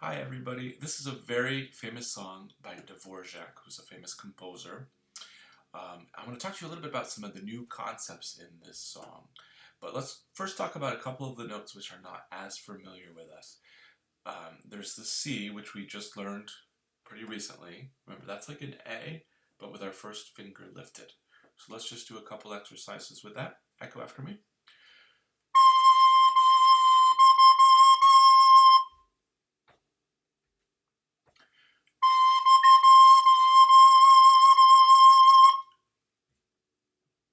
Hi everybody, this is a very famous song by Dvorak, who's a famous composer. I'm going to talk to you a little bit about some of the new concepts in this song. But let's first talk about a couple of the notes which are not as familiar with us. There's the C, which we just learned pretty recently. Remember, that's like an A, but with our first finger lifted. So let's just do a couple exercises with that. Echo after me.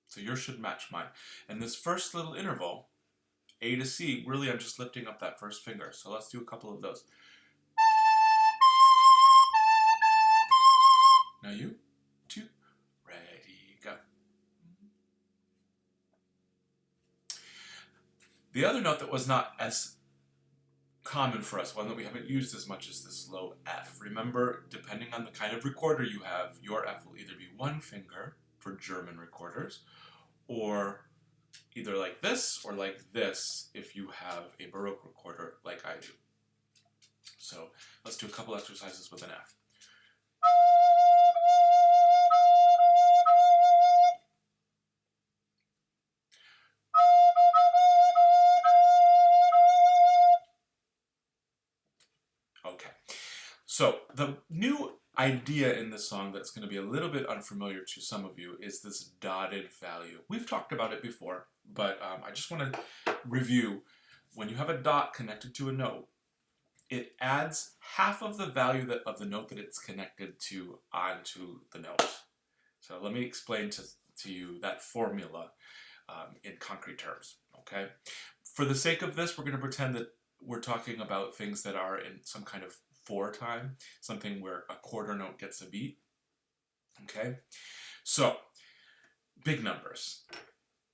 So yours should match mine. And this first little interval, A to C, really I'm just lifting up that first finger. So let's do a couple of those. Now you, two, ready, go. The other note that was not as common for us, one that we haven't used as much, is this low F. Remember, depending on the kind of recorder you have, your F will either be one finger for German recorders, or either like this or like this if you have a Baroque recorder like I do. So let's do a couple exercises with an F. Okay, so the new idea in this song that's going to be a little bit unfamiliar to some of you is this dotted value. We've talked about it before, but I just want to review. When you have a dot connected to a note, it adds half of the value of the note that it's connected to onto the note. So let me explain to you that formula in concrete terms, okay? For the sake of this, we're going to pretend that we're talking about things that are in some kind of 4 time, something where a quarter note gets a beat, okay? So, big numbers.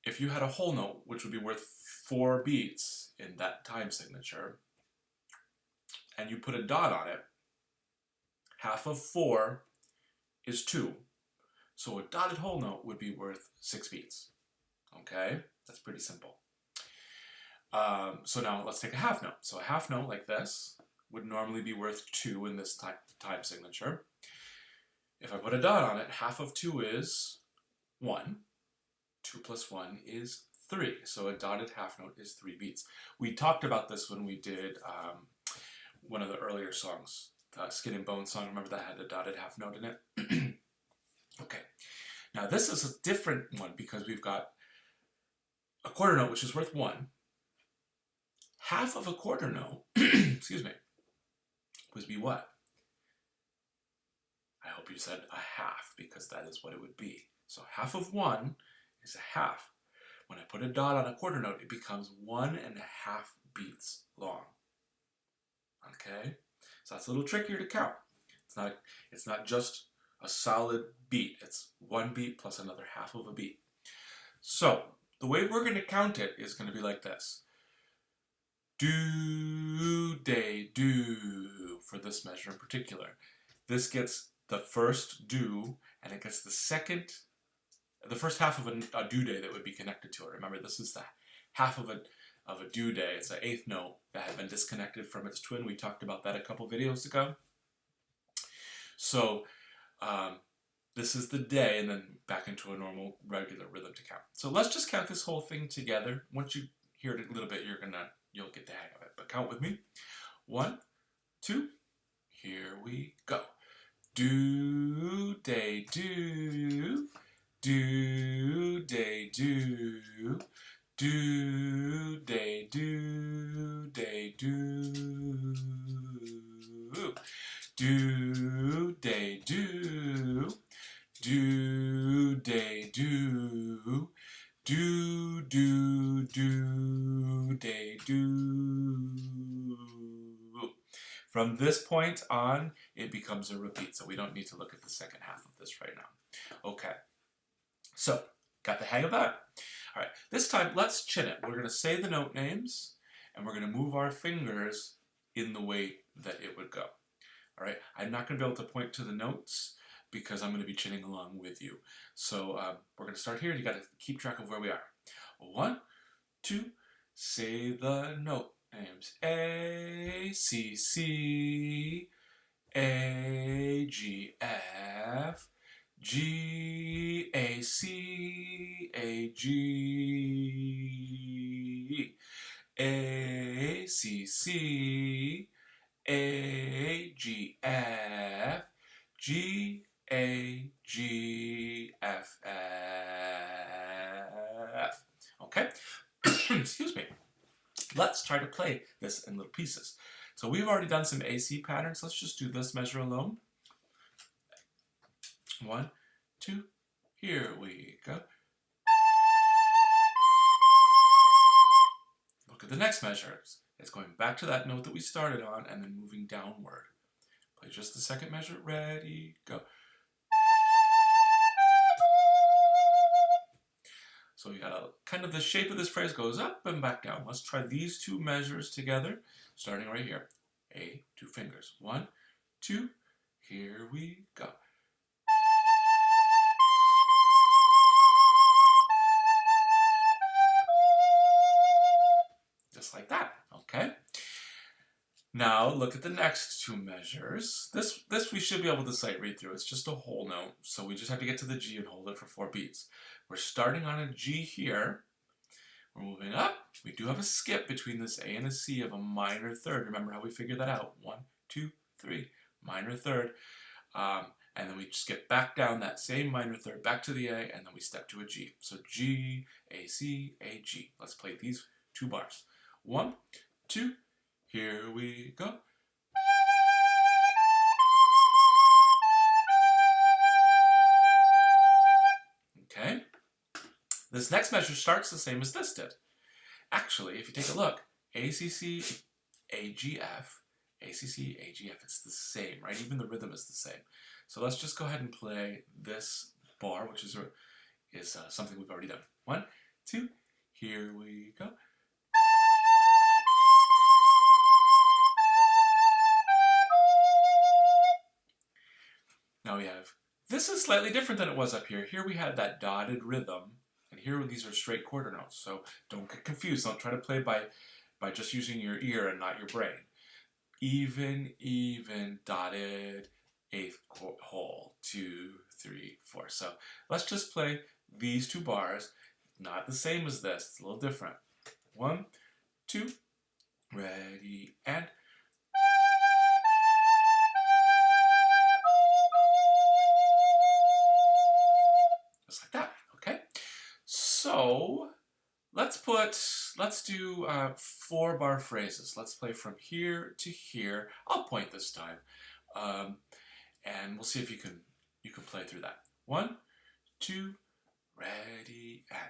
If you had a whole note, which would be worth 4 beats in that time signature, and you put a dot on it, half of 4 is 2. So a dotted whole note would be worth 6 beats, okay? That's pretty simple. So now let's take a half note. So a half note like this would normally be worth 2 in this time signature. If I put a dot on it, half of 2 is 1. 2 plus 1 is 3. So a dotted half note is 3 beats. We talked about this when we did one of the earlier songs, the Skin and Bones song. Remember that had a dotted half note in it? Okay. Now this is a different one because we've got a quarter note which is worth 1. Half of a quarter note, excuse me, would be what? I hope you said a half, because that is what it would be. So half of 1 is a half. When I put a dot on a quarter note, it becomes 1.5 beats long. Okay? So that's a little trickier to count. It's not just a solid beat. It's 1 beat plus another half of a beat. So the way we're going to count it is going to be like this. Do, day, do, for this measure in particular. This gets the first do, and it gets the first half of a do day that would be connected to it. Remember, this is the half of a do day. It's an 8th note that had been disconnected from its twin. We talked about that a couple videos ago. So this is the day, and then back into a normal, regular rhythm to count. So let's just count this whole thing together. Once you hear it a little bit, you'll get the hang of it. But count with me. 1, 2, here we go. Do, day, do. Do, day, do. Do, day, do. Day, do. Do, day, do. Do, day, do. Do, day, do. From this point on, it becomes a repeat, so we don't need to look at the second half of this right now. Okay, so got the hang of that? All right, this time let's chin it. We're going to say the note names, and we're going to move our fingers in the way that it would go. All right, I'm not going to be able to point to the notes because I'm going to be chinning along with you. So we're going to start here, and you got to keep track of where we are. 1, 2, say the note. names A, C, C, A, G, F, G, A, C, A, G, A, C, C, A, G, F, G, A, G, F, F. Okay? Excuse me. Let's try to play this in little pieces. So we've already done some AC patterns. Let's just do this measure alone. 1, 2, here we go. Look at the next measure. It's going back to that note that we started on and then moving downward. Play just the second measure. Ready, go. So you got a kind of the shape of this phrase goes up and back down. Let's try these two measures together, starting right here. A, 2 fingers. 1, 2, here we go. Just like that, okay? Now look at the next two measures. This we should be able to sight read through. It's just a whole note, so we just have to get to the G and hold it for 4 beats. We're starting on a G here. We're moving up. We do have a skip between this A and a C of a minor third. Remember how we figured that out? 1, 2, 3, minor third. And then we skip back down that same minor third back to the A, and then we step to a G. So G, A, C, A, G. Let's play these 2 bars. 1, 2, here we go. Okay. This next measure starts the same as this did. Actually, if you take a look, ACC, AGF, ACC, AGF, it's the same, right? Even the rhythm is the same. So let's just go ahead and play this bar, which is something we've already done. 1, 2, here we go. Now we have, this is slightly different than it was up here. Here we had that dotted rhythm, and here these are straight quarter notes. So don't get confused. Don't try to play by just using your ear and not your brain. Even, dotted, eighth whole, 2, 3, 4. So let's just play these 2 bars. Not the same as this. It's a little different. 1, 2, ready, and just like that. Okay. So let's do 4 bar phrases. Let's play from here to here. I'll point this time, and we'll see if you can play through that. 1, 2, ready, and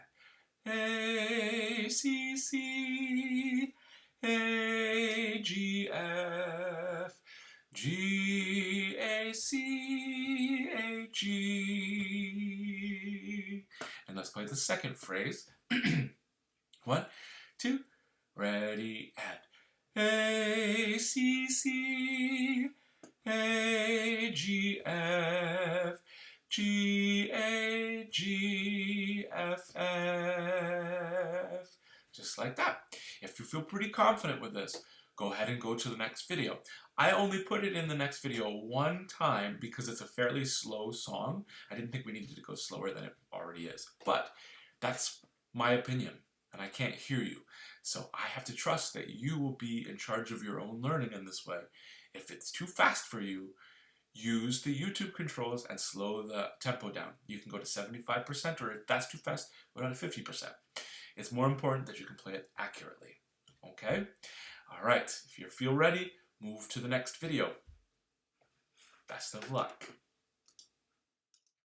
A, C, C, A, G, F, G, A, C, A, G. And let's play the second phrase. 1, 2, ready, and A, C, C, A, G, F, G, A, G, F, F. Just like that. If you feel pretty confident with this, go ahead and go to the next video. I only put it in the next video 1 time because it's a fairly slow song. I didn't think we needed to go slower than it already is. But that's my opinion, and I can't hear you. So I have to trust that you will be in charge of your own learning in this way. If it's too fast for you, use the YouTube controls and slow the tempo down. You can go to 75%, or if that's too fast, go down to 50%. It's more important that you can play it accurately. Okay? All right. If you feel ready, move to the next video. Best of luck.